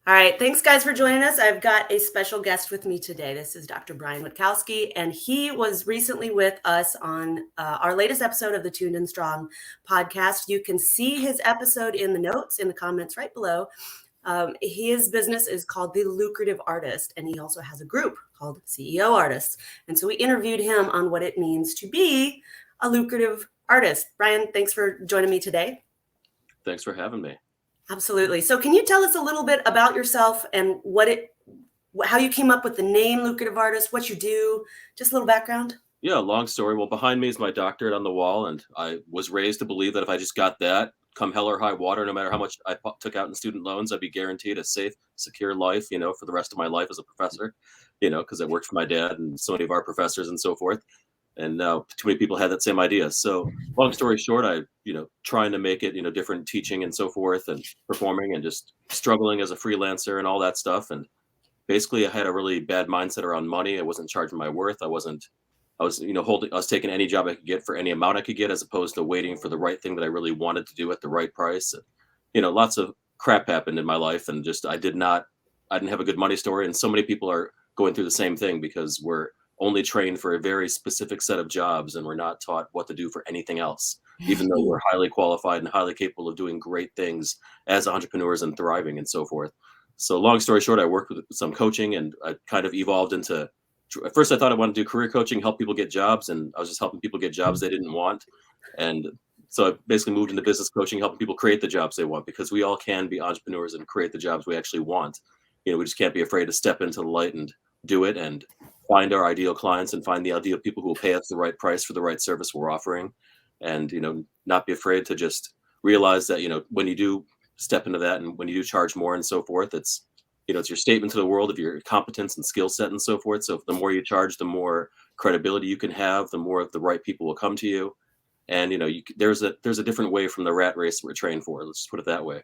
All right. Thanks, guys, for joining us. I've got a special guest with me today. This is Dr. Brian Witkowski, and he was recently with us on our latest episode of the Tuned and Strong podcast. You can see his episode in the notes, in the comments right below. His business is called The Lucrative Artist, and he also has a group called CEO Artists. And so we interviewed him on what it means to be a lucrative artist. Brian, thanks for joining me today. Thanks for having me. Absolutely. So can you tell us a little bit about yourself and how you came up with the name Lucrative Artist, what you do, just a little background? Yeah, long story. Well, behind me is my doctorate on the wall, and I was raised to believe that if I just got that, come hell or high water, no matter how much I took out in student loans, I'd be guaranteed a safe, secure life, for the rest of my life as a professor, because I worked for my dad and so many of our professors and so forth. And now too many people had that same idea. So long story short, I, trying to make it, different teaching and so forth and performing and just struggling as a freelancer and all that stuff. And basically I had a really bad mindset around money. I wasn't charging my worth. I was taking any job I could get for any amount I could get, as opposed to waiting for the right thing that I really wanted to do at the right price. And, lots of crap happened in my life, and just, I didn't have a good money story. And so many people are going through the same thing because we're only trained for a very specific set of jobs, and we're not taught what to do for anything else, even though we're highly qualified and highly capable of doing great things as entrepreneurs and thriving and so forth. So long story short, I worked with some coaching, and I kind of evolved into, at first I thought I wanted to do career coaching, help people get jobs, and I was just helping people get jobs they didn't want. And so I basically moved into business coaching, helping people create the jobs they want, because we all can be entrepreneurs and create the jobs we actually want. We just can't be afraid to step into the light and do it, and find our ideal clients and find the ideal people who will pay us the right price for the right service we're offering. And, not be afraid to just realize that, when you do step into that and when you do charge more and so forth, it's your statement to the world of your competence and skill set and so forth. So the more you charge, the more credibility you can have, the more of the right people will come to you. And, there's a different way from the rat race we're trained for. Let's just put it that way.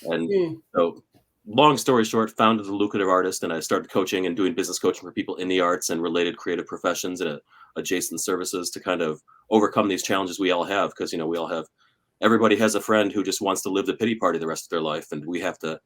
And so long story short, founded The Lucrative Artist, and I started coaching and doing business coaching for people in the arts and related creative professions and adjacent services to kind of overcome these challenges we all have. Because, everybody has a friend who just wants to live the pity party the rest of their life. And we have to,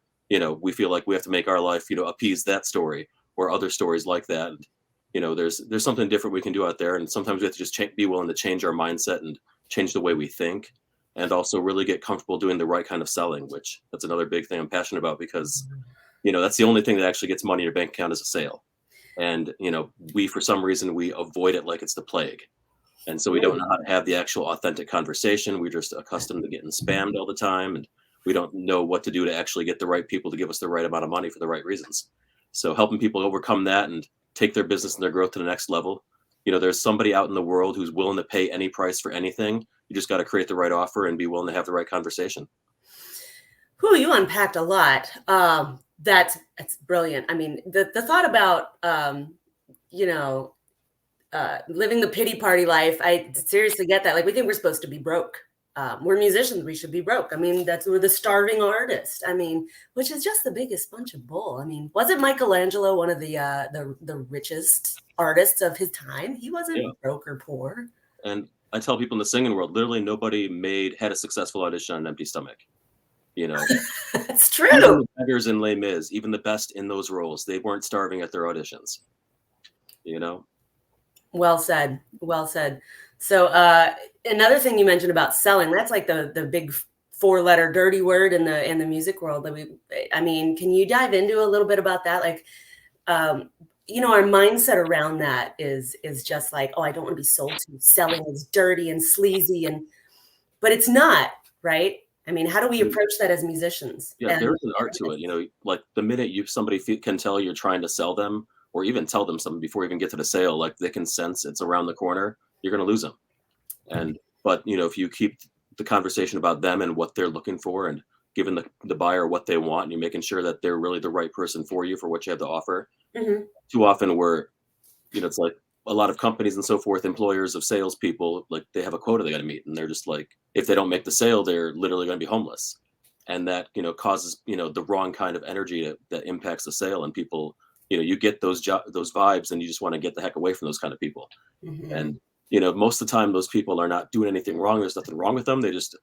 we feel like we have to make our life, appease that story or other stories like that. And, there's something different we can do out there. And sometimes we have to just be willing to change our mindset and change the way we think. And also really get comfortable doing the right kind of selling, which that's another big thing I'm passionate about, because, that's the only thing that actually gets money in your bank account is a sale. And, for some reason, we avoid it like it's the plague. And so we don't know how to have the actual authentic conversation. We're just accustomed to getting spammed all the time. And we don't know what to do to actually get the right people to give us the right amount of money for the right reasons. So helping people overcome that and take their business and their growth to the next level. There's somebody out in the world who's willing to pay any price for anything. You just got to create the right offer and be willing to have the right conversation. Whew, you unpacked a lot. That's brilliant. I mean, the thought about, living the pity party life, I seriously get that. Like, we think we're supposed to be broke. We're musicians. We should be broke. I mean, we're the starving artist. I mean, which is just the biggest bunch of bull. I mean, wasn't Michelangelo one of the richest artists of his time? He wasn't broke or poor. And I tell people in the singing world, literally nobody had a successful audition on an empty stomach. That's true. Even the beggars in Les Mis, even the best in those roles, they weren't starving at their auditions. Well said. Well said. So another thing you mentioned about selling, that's like the big 4-letter dirty word in the music world. Can you dive into a little bit about that? Like, our mindset around that is just like, oh, I don't want to be sold to. Selling is dirty and sleazy, but it's not, right? I mean, how do we approach that as musicians? Yeah, there's an art to it. Like the minute somebody can tell you're trying to sell them, or even tell them something before you even get to the sale, like they can sense it's around the corner, you're going to lose them. But if you keep the conversation about them and what they're looking for, and giving the buyer what they want, and you're making sure that they're really the right person for you for what you have to offer. Mm-hmm. Too often it's like a lot of companies and so forth, employers of salespeople, like they have a quota they got to meet, and they're just like, if they don't make the sale, they're literally going to be homeless. And that, causes, the wrong kind of energy that impacts the sale, and people, you get those vibes, and you just want to get the heck away from those kind of people. Mm-hmm. And, most of the time those people are not doing anything wrong. There's nothing wrong with them. They just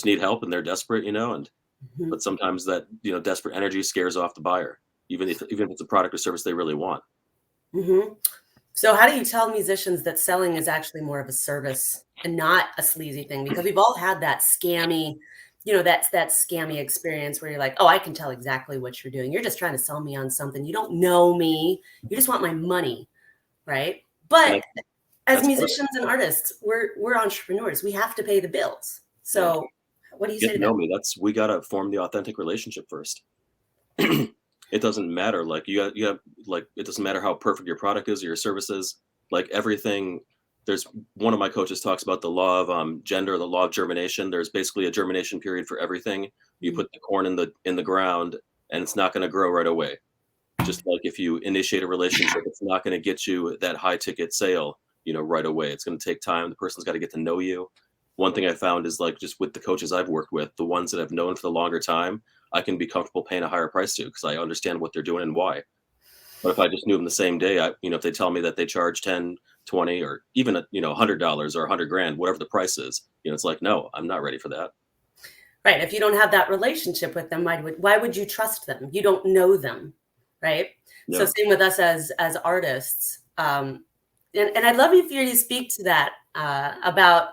need help, and they're desperate, and Mhm. But sometimes that, desperate energy scares off the buyer, even if it's a product or service they really want. Mhm. So how do you tell musicians that selling is actually more of a service and not a sleazy thing? Because we've all had that scammy, that scammy experience where you're like, "Oh, I can tell exactly what you're doing. You're just trying to sell me on something. You don't know me. You just want my money." Right? And But as that's part of musicians and artists, we're entrepreneurs. We have to pay the bills. it. Yeah. So what do you Get say to to know them? me. We gotta form the authentic relationship first. It doesn't matter. Like it doesn't matter how perfect your product is or your service is. Like everything, there's one of my coaches talks about the law of gender, the law of germination. There's basically a germination period for everything. You Mm, put the corn in the ground, and it's not going to grow right away. Just like if you initiate a relationship, it's not going to get you that high ticket sale, right away. It's going to take time. The person's got to get to know you. One thing I found is like just with the coaches I've worked with, the ones that I've known for the longer time, I can be comfortable paying a higher price to because I understand what they're doing and why. But if I just knew them the same day, if they tell me that they charge 10, 20, or even $100 or 100 grand, whatever the price is, it's like, no, I'm not ready for that. right. If you don't have that relationship with them, why would you trust them? You don't know them, right? So No, same with us as artists. And I'd love if you to speak to that about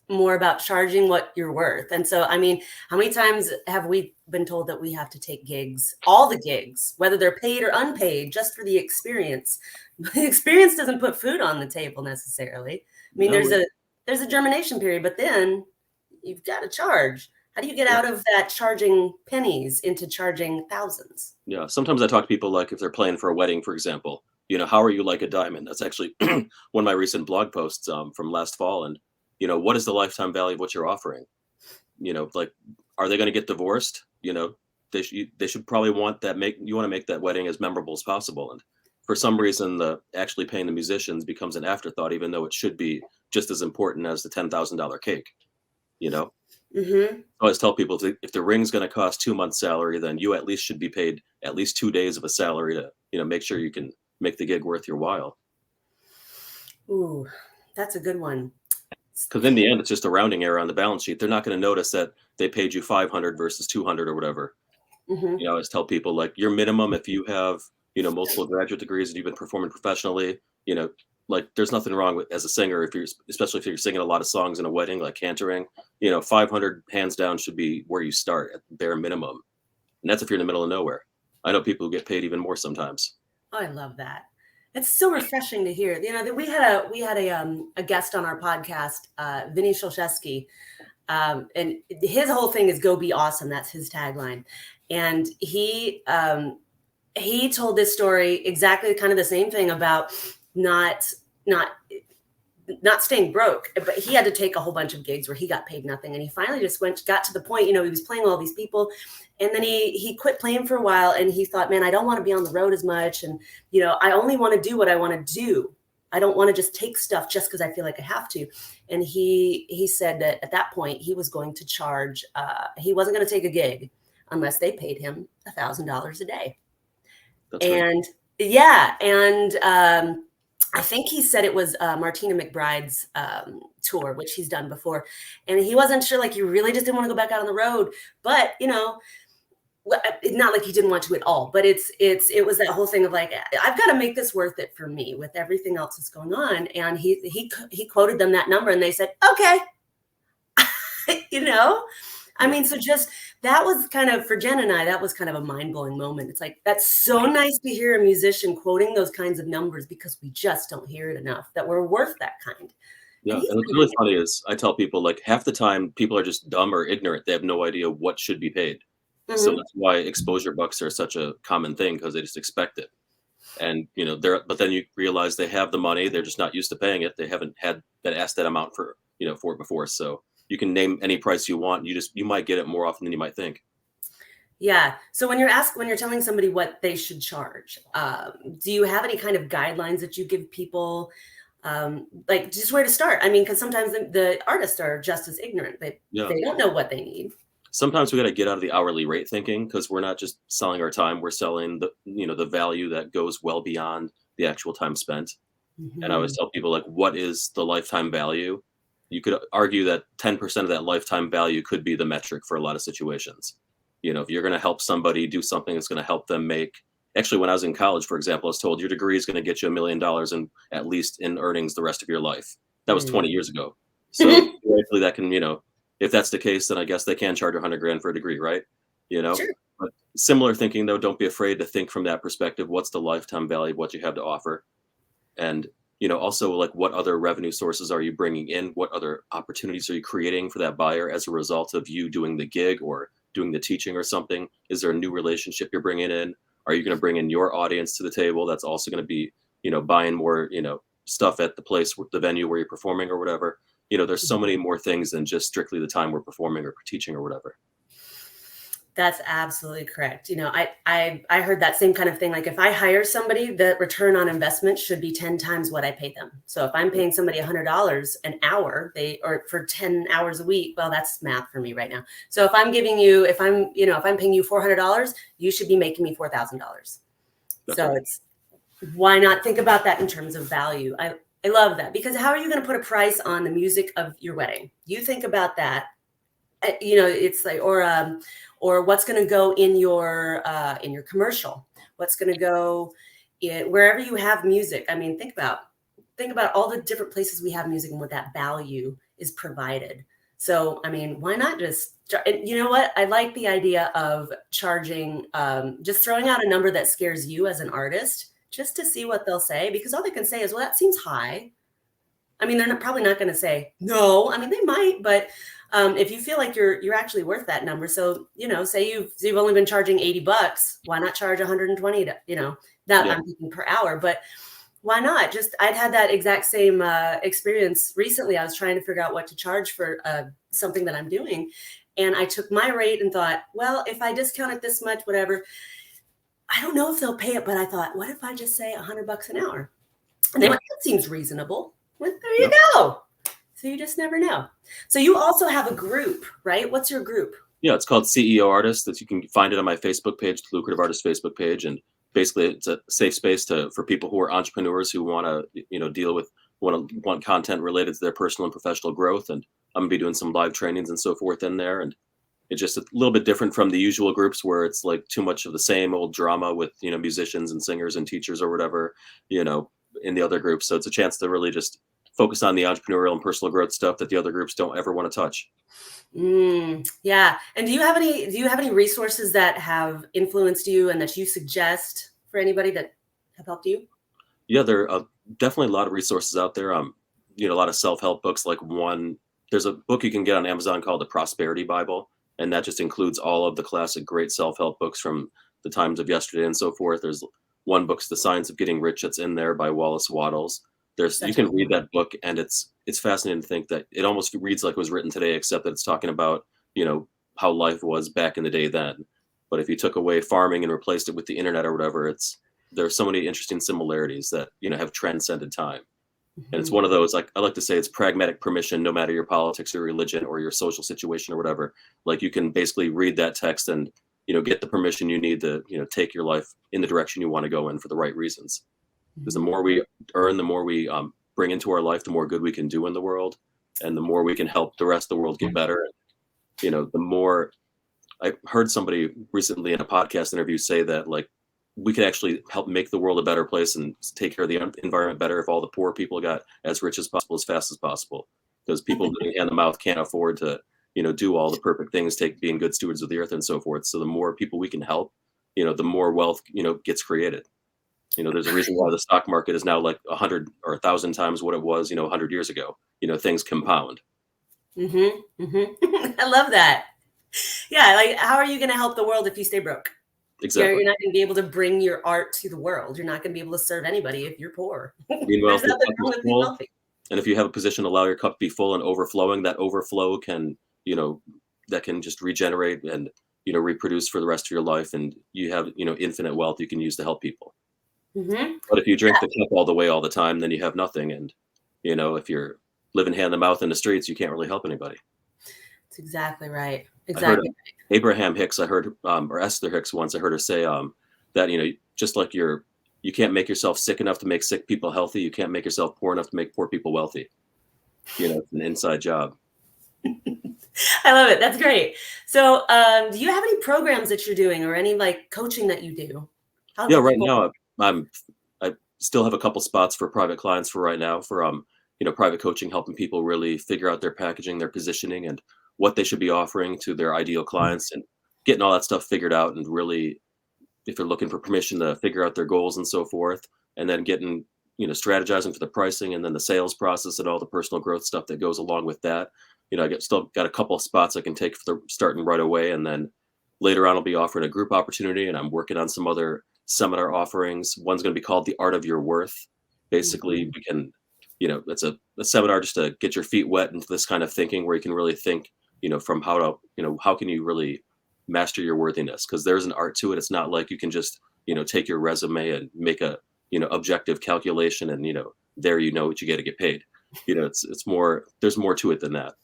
more about charging what you're worth. And so, I mean, how many times have we been told that we have to take gigs, all the gigs, whether they're paid or unpaid, just for the experience? The experience doesn't put food on the table necessarily. I mean, no, there's a germination period, but then you've got to charge. How do you get yeah. out of that charging pennies into charging thousands? Yeah, sometimes I talk to people like if they're playing for a wedding, for example. How are you like a diamond? That's actually one of my recent blog posts from last fall. And what is the lifetime value of what you're offering? Like, are they going to get divorced? They should probably want to make that wedding as memorable as possible. And for some reason, the actually paying the musicians becomes an afterthought, even though it should be just as important as the $10,000 cake. You know, Hmm. I always tell people if the ring's going to cost 2 months' salary, then you at least should be paid at least 2 days of a salary to, make sure you can make the gig worth your while. Ooh, that's a good one. Because in the end, it's just a rounding error on the balance sheet. They're not going to notice that they paid you 500 versus 200 or whatever. Hmm. I always tell people like your minimum, if you have, multiple graduate degrees and you've been performing professionally, like there's nothing wrong with as a singer, especially if you're singing a lot of songs in a wedding, like cantering, 500 hands down should be where you start at the bare minimum. And that's if you're in the middle of nowhere. I know people who get paid even more sometimes. Oh, I love that. It's so refreshing to hear. That we had a guest on our podcast, Vinny Shulshevsky, and his whole thing is "Go be awesome." That's his tagline, and he told this story exactly kind of the same thing about not not not staying broke, but he had to take a whole bunch of gigs where he got paid nothing, and he finally just got to the point. He was playing all these people, and then he quit playing for a while, and he thought, man, I don't want to be on the road as much, and I only want to do what I want to do. I don't want to just take stuff just because I feel like I have to. And he said that at that point he was going to charge. He wasn't going to take a gig unless they paid him $1,000 a day. That's right. And yeah, and I think he said it was Martina McBride's tour, which he's done before, and he wasn't sure. Like he really just didn't want to go back out on the road, but it's not like he didn't want to at all. But it was that whole thing of like, I've got to make this worth it for me with everything else that's going on. And he quoted them that number, and they said, okay, you know. I mean, so just that was kind of for Jen and I, that was kind of a mind blowing moment. It's like, that's so nice to hear a musician quoting those kinds of numbers because we just don't hear it enough that we're worth that kind. Yeah, And he's and what's been really funny is I tell people like half the time people are just dumb or ignorant. They have no idea what should be paid. So Mhm. that's why exposure bucks are such a common thing because they just expect it. And but then you realize they have the money, they're just not used to paying it. They haven't had been asked that amount for it before. So you can name any price you want. You might get it more often than you might think. Yeah. So when you're telling somebody what they should charge, do you have any kind of guidelines that you give people, like just where to start? I mean, because sometimes the artists are just as ignorant. They Yeah. they don't know what they need. Sometimes we got to get out of the hourly rate thinking because we're not just selling our time, we're selling the value that goes well beyond the actual time spent. And I always Mhm. tell people like what is the lifetime value? You could argue that 10% of that lifetime value could be the metric for a lot of situations. If you're going to help somebody do something that's going to help them make, actually, when I was in college, for example, I was told your degree is going to get you $1 million in at least in earnings the rest of your life. That was 20 years ago. So hopefully that can, if that's the case, then I guess they can charge 100 grand for a degree, right? Sure. But similar thinking though, don't be afraid to think from that perspective. What's the lifetime value of what you have to offer? And, also like what other revenue sources are you bringing in? What other opportunities are you creating for that buyer as a result of you doing the gig or doing the teaching or something? Is there a new relationship you're bringing in? Are you going to bring in your audience to the table? That's also going to be, buying more, stuff at the place, the venue where you're performing or whatever. There's so many more things than just strictly the time we're performing or teaching or whatever. That's absolutely correct. I heard that same kind of thing. Like if I hire somebody, the return on investment should be 10 times what I pay them. So if I'm paying somebody $100 an hour, or for 10 hours a week, well, that's math for me right now. So if I'm paying you $400, you should be making me $4,000. So right. It's, why not think about that in terms of value? I love that, because how are you going to put a price on the music of your wedding? You think about that. It's like, or what's going to go in your commercial, what's going to go in wherever you have music. I mean, think about all the different places we have music and what that value is provided. So, I mean, why not just, you know what? I like the idea of charging, just throwing out a number that scares you as an artist, just to see what they'll say, because all they can say is, well, that seems high. I mean, they're probably not going to say no. I mean, they might, but if you feel like you're actually worth that number, so say you've only been charging $80, why not charge 120? I'm thinking per hour, but why not? Just I'd had that exact same experience recently. I was trying to figure out what to charge for something that I'm doing, and I took my rate and thought, well, if I discount it this much, whatever, I don't know if they'll pay it, but I thought, what if I just say $100 an hour? And they went, that seems reasonable. Well, there you go. So you just never know. So you also have a group, right? What's your group? Yeah, it's called CEO Artists. That you can find it on my Facebook page, the Lucrative Artist Facebook page, and basically it's a safe space for people who are entrepreneurs who want to deal with want content related to their personal and professional growth. And I'm gonna be doing some live trainings and so forth in there, and it's just a little bit different from the usual groups where it's like too much of the same old drama with musicians and singers and teachers or whatever in the other groups. So it's a chance to really just focus on the entrepreneurial and personal growth stuff that the other groups don't ever want to touch. Yeah. And do you have any resources that have influenced you and that you suggest for anybody that have helped you? Yeah, there are definitely a lot of resources out there. A lot of self-help books. There's a book you can get on Amazon called The Prosperity Bible, and that just includes all of the classic great self-help books from the times of yesterday and so forth. There's one book's The Science of Getting Rich that's in there by Wallace Wattles. You can read that book, and it's fascinating to think that it almost reads like it was written today, except that it's talking about how life was back in the day then. But if you took away farming and replaced it with the internet or whatever, there are so many interesting similarities that have transcended time. And it's one of those, like I like to say, it's pragmatic permission, no matter your politics or religion or your social situation or whatever. Like you can basically read that text and get the permission you need to take your life in the direction you want to go in for the right reasons. Because the more we earn, the more we bring into our life, the more good we can do in the world, and the more we can help the rest of the world get better. The more I heard somebody recently in a podcast interview say that like we could actually help make the world a better place and take care of the environment better if all the poor people got as rich as possible as fast as possible. Because people living hand to mouth can't afford to do all the perfect things, being good stewards of the earth and so forth. So the more people we can help, the more wealth gets created. There's a reason why the stock market is now like 100 or 1,000 times what it was, 100 years ago. Things compound. I love that. Yeah, like how are you going to help the world if you stay broke? Exactly. You're not going to be able to bring your art to the world. You're not going to be able to serve anybody if you're poor. Meanwhile, There's nothing wrong with being wealthy. And if you have a position, allow your cup to be full and overflowing. That overflow can, that can just regenerate and reproduce for the rest of your life, and you have infinite wealth you can use to help people. But if you drink the cup all the way all the time, then you have nothing. And, if you're living hand to mouth in the streets, you can't really help anybody. That's exactly right. Exactly. Abraham Hicks, or Esther Hicks once, I heard her say that, just like you can't make yourself sick enough to make sick people healthy. You can't make yourself poor enough to make poor people wealthy. It's an inside job. I love it. That's great. So, do you have any programs that you're doing or any like coaching that you do? How Yeah, can right people? now I still have a couple spots for private clients for right now for private coaching, helping people really figure out their packaging, their positioning, and what they should be offering to their ideal clients, and getting all that stuff figured out, and really, if they're looking for permission to figure out their goals and so forth, and then getting, strategizing for the pricing and then the sales process and all the personal growth stuff that goes along with that. Still got a couple of spots I can take for the starting right away, and then later on I'll be offering a group opportunity, and I'm working on some other seminar offerings. One's going to be called The Art of Your Worth. Basically, Mhm. we can, it's a seminar just to get your feet wet into this kind of thinking, where you can really think, from how to, how can you really master your worthiness, because there's an art to it. It's not like you can just take your resume and make a objective calculation, and there what you get to get paid. It's more, there's more to it than that,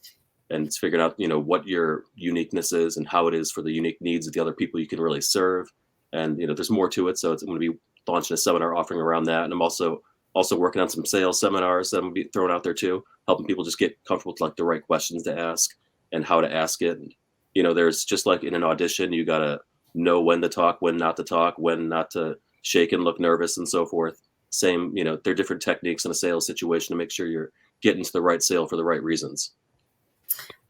and it's figuring out what your uniqueness is and how it is for the unique needs of the other people you can really serve. And there's more to it, so it's going to be launching a seminar offering around that. And I'm also working on some sales seminars that I'm going to be throwing out there too, helping people just get comfortable with like the right questions to ask and how to ask it. And there's just like in an audition, you got to know when to talk, when not to talk, when not to shake and look nervous and so forth. Same, there are different techniques in a sales situation to make sure you're getting to the right sale for the right reasons.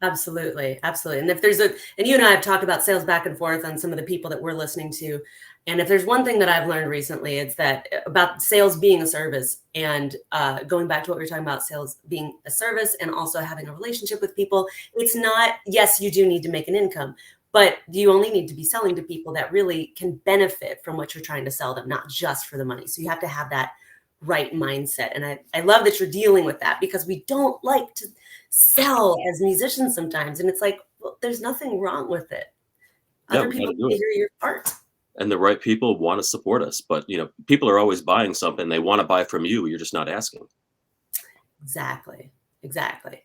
Absolutely. Absolutely. And if there's and you and I have talked about sales back and forth on some of the people that we're listening to. And if there's one thing that I've learned recently, it's that about sales being a service, and going back to what we were talking about, sales being a service and also having a relationship with people. It's not, yes, you do need to make an income, but you only need to be selling to people that really can benefit from what you're trying to sell them, not just for the money. So you have to have that right mindset. And I love that you're dealing with that, because we don't like to sell as musicians sometimes. And it's like, well, there's nothing wrong with it. Yeah, Other we got people to do need it. to hear your art. And the right people want to support us, but people are always buying something. They want to buy from you. You're just not asking. Exactly. Exactly.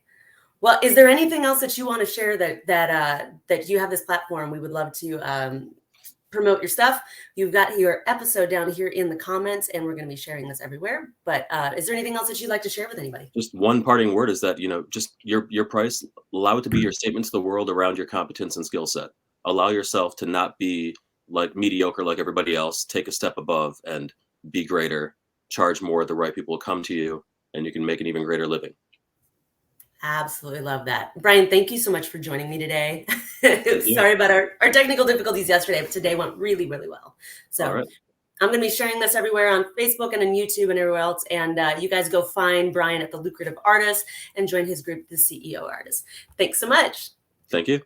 Well, is there anything else that you want to share that you have this platform? We would love to promote your stuff. You've got your episode down here in the comments, and we're going to be sharing this everywhere. But is there anything else that you'd like to share with anybody? Just one parting word is that, just your price, allow it to be your statement to the world around your competence and skill set. Allow yourself to not be like mediocre like everybody else. Take a step above and be greater. Charge more. The right people will come to you, and you can make an even greater living. Absolutely love that. Brian, thank you so much for joining me today. Thank you. Sorry about our technical difficulties yesterday, but today went really, really well. All So right. I'm going to be sharing this everywhere on Facebook and on YouTube and everywhere else. And you guys go find Brian at the Lucrative Artist and join his group, the CEO Artist. Thanks so much. Thank you.